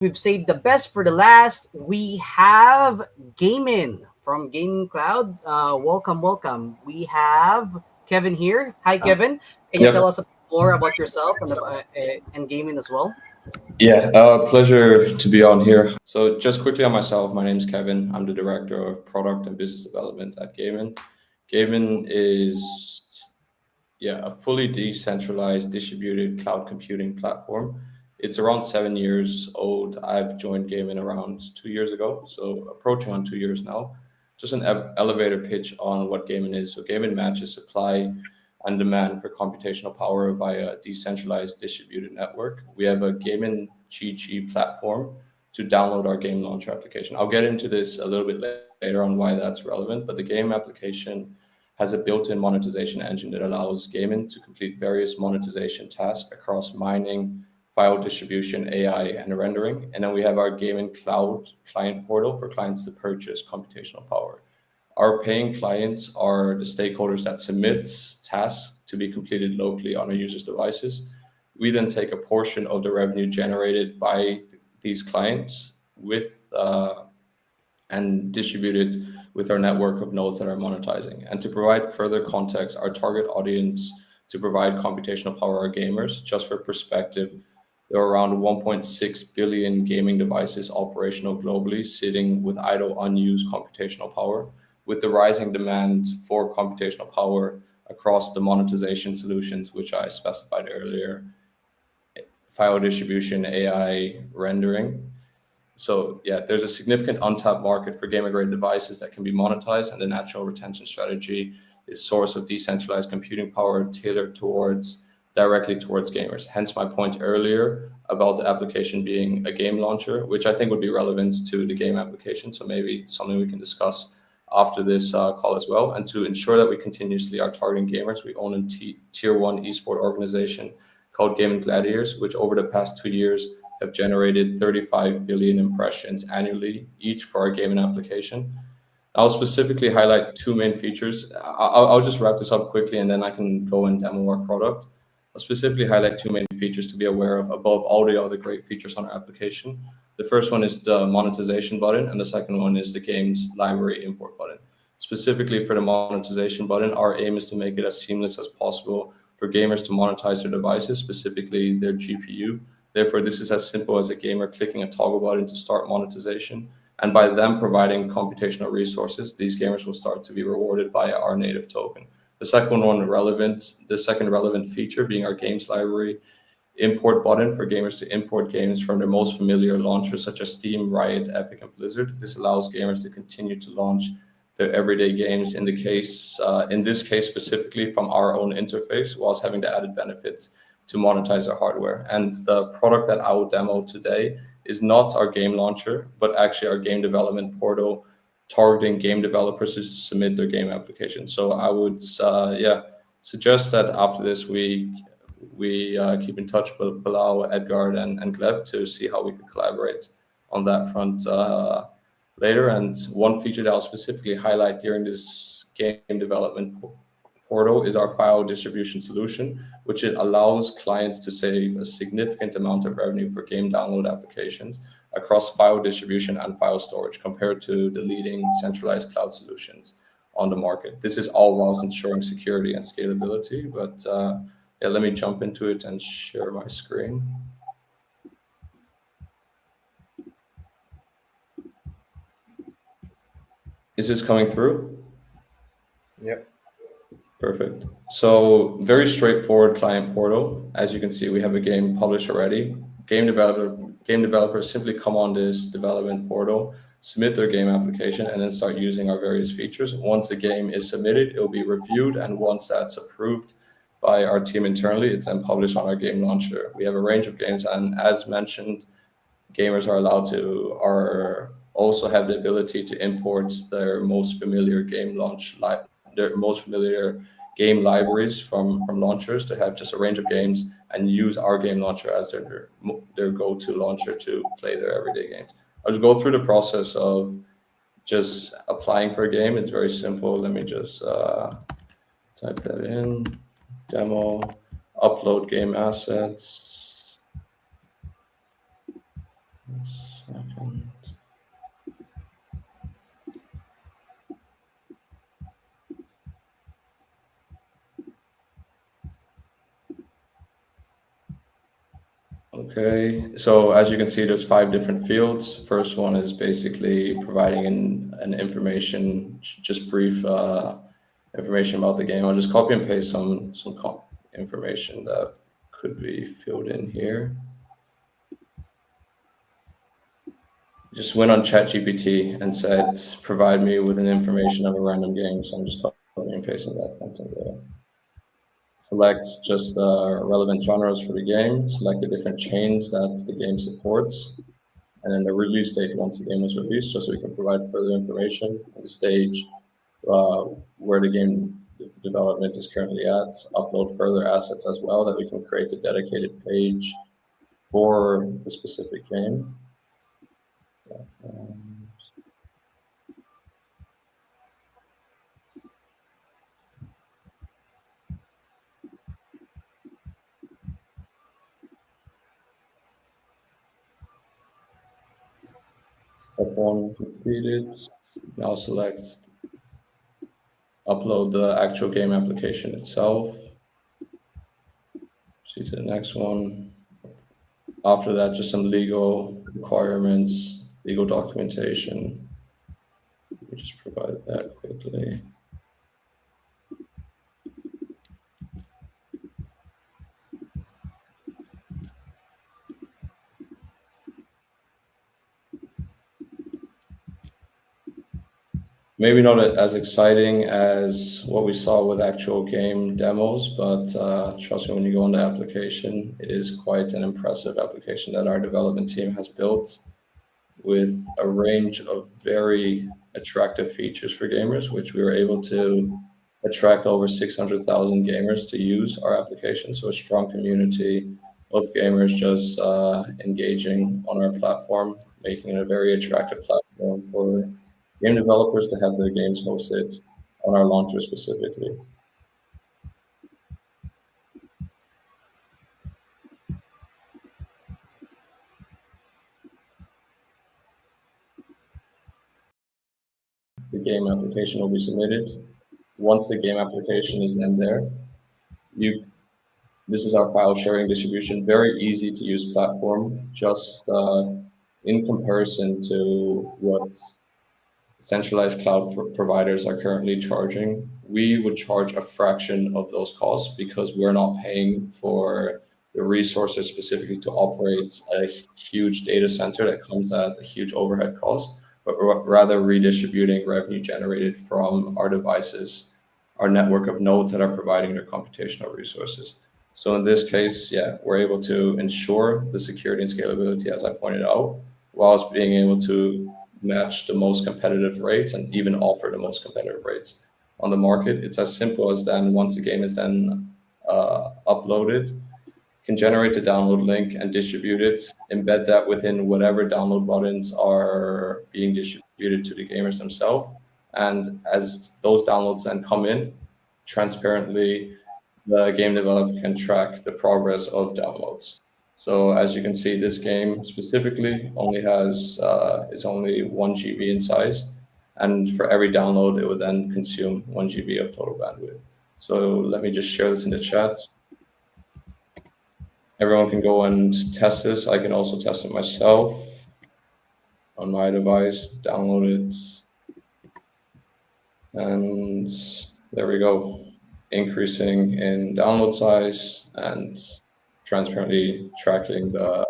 We've saved the best for the last. We have GAIMIN from Gaming Cloud. Welcome, welcome. We have Kevin here. Hi, Kevin. Can you tell Yep. us a bit more about yourself and GAIMIN as well? Yeah, pleasure to be on here. So just quickly on myself, my name is Kevin. I'm the Director of Product and Business Development at GAIMIN. GAIMIN is a fully decentralized distributed cloud computing platform. It's around 7 years old. I've joined GAIMIN around 2 years ago, so approaching on 2 years now. Just an elevator pitch on what GAIMIN is. So GAIMIN matches supply and demand for computational power via a decentralized distributed network. We have a GAIMIN GG platform to download our game launcher application. I'll get into this a little bit later on why that's relevant, but the game application has a built-in monetization engine that allows GAIMIN to complete various monetization tasks across mining, file distribution, AI, and rendering. And then we have our GAIMIN Cloud client portal for clients to purchase computational power. Our paying clients are the stakeholders that submit tasks to be completed locally on our users' devices. We then take a portion of the revenue generated by these clients and distribute it with our network of nodes that are monetizing. And to provide further context, our target audience to provide computational power are gamers. Just for perspective, there are around 1.6 billion gaming devices operational globally, sitting with idle unused computational power. With the rising demand for computational power across the monetization solutions, which I specified earlier, file distribution, AI, rendering. So yeah, there's a significant untapped market for gamer-grade devices that can be monetized, and the natural retention strategy is source of decentralized computing power tailored directly towards gamers. Hence my point earlier about the application being a game launcher, which I think would be relevant to the game application. So maybe something we can discuss after this call as well. And to ensure that we continuously are targeting gamers, we own a tier one esport organization called GAIMIN Gladiators, which over the past 2 years have generated 35 billion impressions annually, each for our gaming application. I'll specifically highlight two main features. I'll just wrap this up quickly and then I can go and demo our product. I'll specifically highlight two main features to be aware of above all the other great features on our application. The first one is the monetization button, and the second one is the game's library import button. Specifically for the monetization button, our aim is to make it as seamless as possible for gamers to monetize their devices, specifically their GPU. Therefore, this is as simple as a gamer clicking a toggle button to start monetization. And by them providing computational resources, these gamers will start to be rewarded via our native token. The second relevant feature being our games library import button for gamers to import games from their most familiar launchers such as Steam, Riot, Epic, and Blizzard. This allows gamers to continue to launch their everyday games in this case specifically from our own interface, whilst having the added benefits to monetize their hardware. And the product that I will demo today is not our game launcher, but actually our game development portal targeting game developers to submit their game application. So I would suggest that after this we keep in touch with Bilal, Edgar, and Gleb to see how we could collaborate on that front later. And one feature that I'll specifically highlight during this game development portal is our file distribution solution, which it allows clients to save a significant amount of revenue for game download applications across file distribution and file storage compared to the leading centralized cloud solutions on the market. This is all whilst ensuring security and scalability. But let me jump into it and share my screen. Is this coming through? Yep. Perfect. So very straightforward client portal. As you can see, we have a game published already. Game developers simply come on this development portal, submit their game application, and then start using our various features. Once the game is submitted, it will be reviewed, and once that's approved by our team internally, it's then published on our game launcher. We have a range of games, and as mentioned, gamers are also have the ability to import their most familiar game libraries from launchers to have just a range of games and use our game launcher as their go-to launcher to play their everyday games. I'll just go through the process of just applying for a game. It's very simple. Let me just type that in. Demo, upload game assets. Second. Okay, so as you can see, there's 5 different fields. First one is basically providing an information, just brief information about the game. I'll just copy and paste some information that could be filled in here. Just went on ChatGPT and said, provide me with an information of a random game. So I'm just copying and pasting that content there. Select just relevant genres for the game, select the different chains that the game supports, and then the release date once the game was released, just so we can provide further information, the stage where the game development is currently at, upload further assets as well that we can create a dedicated page for the specific game. Step 1 completed. Now select upload the actual game application itself. See to the next one. After that, just some legal requirements, legal documentation. We just provide that quickly. Maybe not as exciting as what we saw with actual game demos, but trust me, when you go on the application, it is quite an impressive application that our development team has built with a range of very attractive features for gamers, which we were able to attract over 600,000 gamers to use our application. So a strong community of gamers just engaging on our platform, making it a very attractive platform for game developers to have their games hosted on our launcher specifically. The game application will be submitted. Once the game application is then there, this is our file sharing distribution, very easy to use platform, just in comparison to what centralized cloud providers are currently charging. We would charge a fraction of those costs because we're not paying for the resources specifically to operate a huge data center that comes at a huge overhead cost, but rather redistributing revenue generated from our devices, our network of nodes that are providing their computational resources. So in this case, yeah, we're able to ensure the security and scalability, as I pointed out, whilst being able to match the most competitive rates and even offer the most competitive rates on the market. It's as simple as then once the game is then uploaded, can generate the download link and distribute it, embed that within whatever download buttons are being distributed to the gamers themselves. And as those downloads then come in, transparently, the game developer can track the progress of downloads. So as you can see, this game specifically only has, it's only 1 GB in size. And for every download, it would then consume 1 GB of total bandwidth. So let me just share this in the chat. Everyone can go and test this. I can also test it myself on my device, download it. And there we go. Increasing in download size and transparently tracking the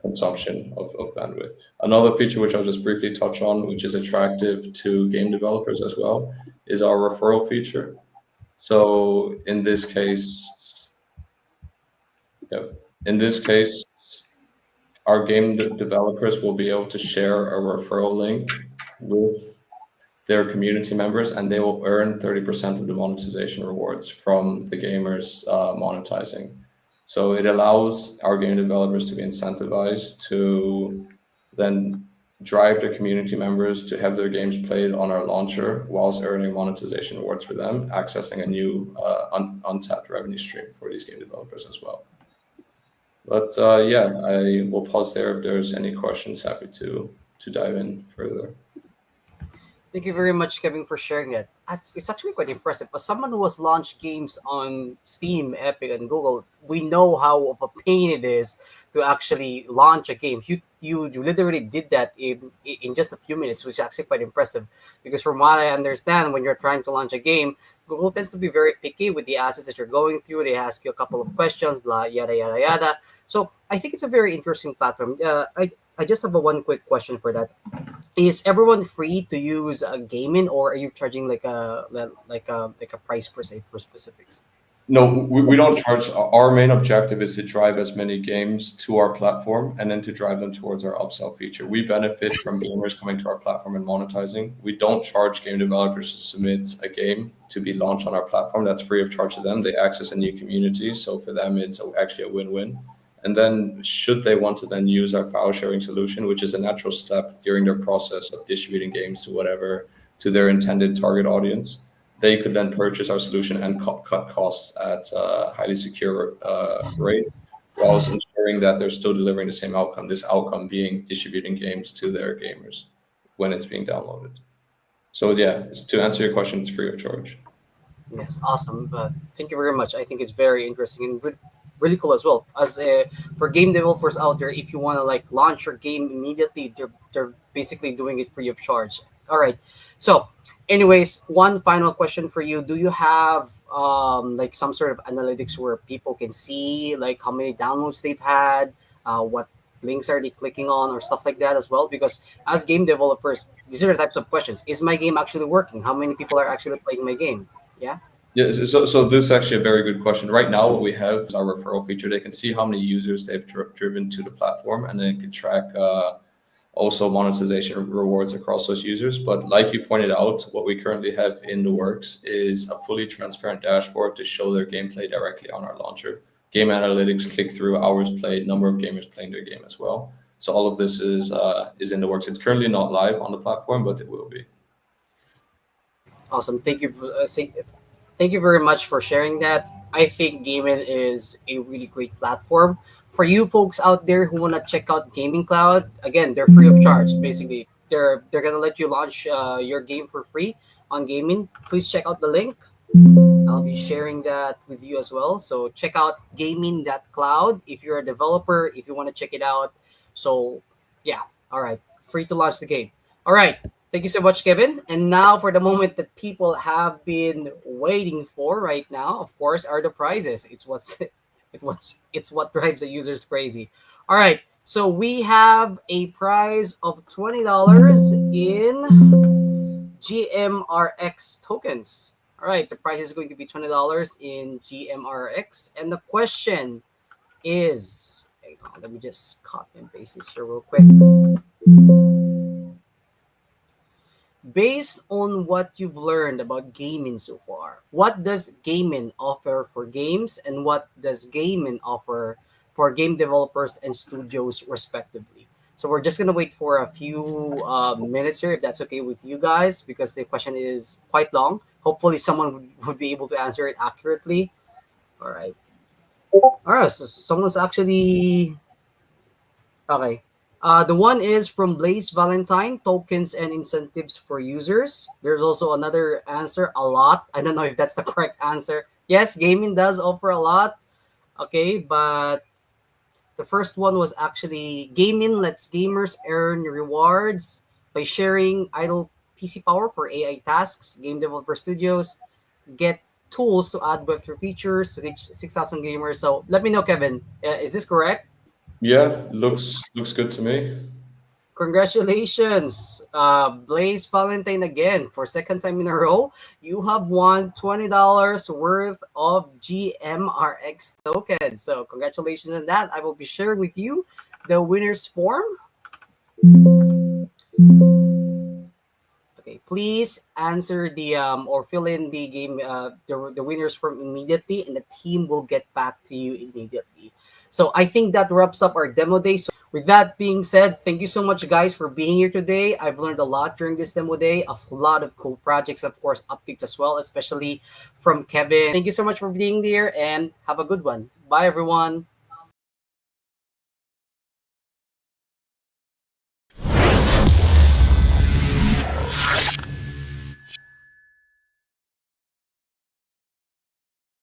consumption of bandwidth. Another feature which I'll just briefly touch on, which is attractive to game developers as well, is our referral feature. So in this case, our game developers will be able to share a referral link with their community members, and they will earn 30% of the monetization rewards from the gamers monetizing. So it allows our game developers to be incentivized to then drive their community members to have their games played on our launcher whilst earning monetization rewards for them, accessing a new untapped revenue stream for these game developers as well. But yeah, I will pause there. If there's any questions, happy to dive in further. Thank you very much, Kevin, for sharing that. It's actually quite impressive. As someone who has launched games on Steam, Epic, and Google, we know how of a pain it is to actually launch a game. You literally did that in just a few minutes, which is actually quite impressive. Because from what I understand, when you're trying to launch a game, Google tends to be very picky with the assets that you're going through. They ask you a couple of questions, blah yada yada yada. So I think it's a very interesting platform. I just have a one quick question for that. Is everyone free to use a gaming, or are you charging like a price per se for specifics? No, we don't charge. Our main objective is to drive as many games to our platform and then to drive them towards our upsell feature. We benefit from gamers coming to our platform and monetizing. We don't charge game developers to submit a game to be launched on our platform. That's free of charge to them. They access a new community. So for them, it's actually a win-win. And then should they want to then use our file sharing solution, which is a natural step during their process of distributing games to their intended target audience, they could then purchase our solution and cut costs at a highly secure rate, whilst ensuring that they're still delivering the same outcome, this outcome being distributing games to their gamers when it's being downloaded. So yeah, to answer your question, it's free of charge. Yes, awesome. Thank you very much. I think it's very interesting and really cool as well. For game developers out there, if you want to like launch your game immediately, they're basically doing it free of charge. All right. So, anyways, one final question for you: do you have like some sort of analytics where people can see like how many downloads they've had, what links are they clicking on, or stuff like that as well? Because as game developers, these are the types of questions: is my game actually working? How many people are actually playing my game? Yeah. Yeah, so this is actually a very good question. Right now, what we have is our referral feature. They can see how many users they've driven to the platform, and then can track also monetization rewards across those users. But like you pointed out, what we currently have in the works is a fully transparent dashboard to show their gameplay directly on our launcher. Game analytics, click through, hours played, number of gamers playing their game as well. So all of this is in the works. It's currently not live on the platform, but it will be. Awesome. Thank you very much for sharing that. I think Gaming is a really great platform for you folks out there who want to check out Gaming Cloud. Again, they're free of charge. Basically, they're gonna let you launch your game for free on Gaming. Please check out the link. I'll be sharing that with you as well. So check out gaming.cloud if you're a developer, if you want to check it out. So yeah, all right. Free to launch the game. All right. Thank you so much, Kevin. And now for the moment that people have been waiting for right now, of course, are the prizes. It's what drives the users crazy. All right. So we have a prize of $20 in GMRX tokens. All right, the price is going to be $20 in GMRX. And the question is, hang on, let me just copy and paste this here real quick. Based on what you've learned about gaming so far, what does gaming offer for games, and what does gaming offer for game developers and studios, respectively? So we're just gonna wait for a few minutes here, if that's okay with you guys, because the question is quite long. Hopefully, someone would be able to answer it accurately. All right. All right. So someone's actually okay. The one is from Blaze Valentine, tokens and incentives for users. There's also another answer, a lot. I don't know if that's the correct answer. Yes, gaming does offer a lot. Okay, but the first one was actually gaming lets gamers earn rewards by sharing idle PC power for AI tasks. Game developer studios get tools to add Web3 features to reach 6,000 gamers. So let me know, Kevin. Is this correct? Yeah, looks good to me. Congratulations, Blaze Valentine, again for second time in a row. You have won $20 worth of GMRX tokens. So congratulations on that. I will be sharing with you the winners form. Okay, please answer the or fill in the game the winners form immediately, and the team will get back to you immediately. So I think that wraps up our demo day. So with that being said, thank you so much, guys, for being here today. I've learned a lot during this demo day, a lot of cool projects, of course, updates as well, especially from Kevin. Thank you so much for being there, and have a good one. Bye, everyone.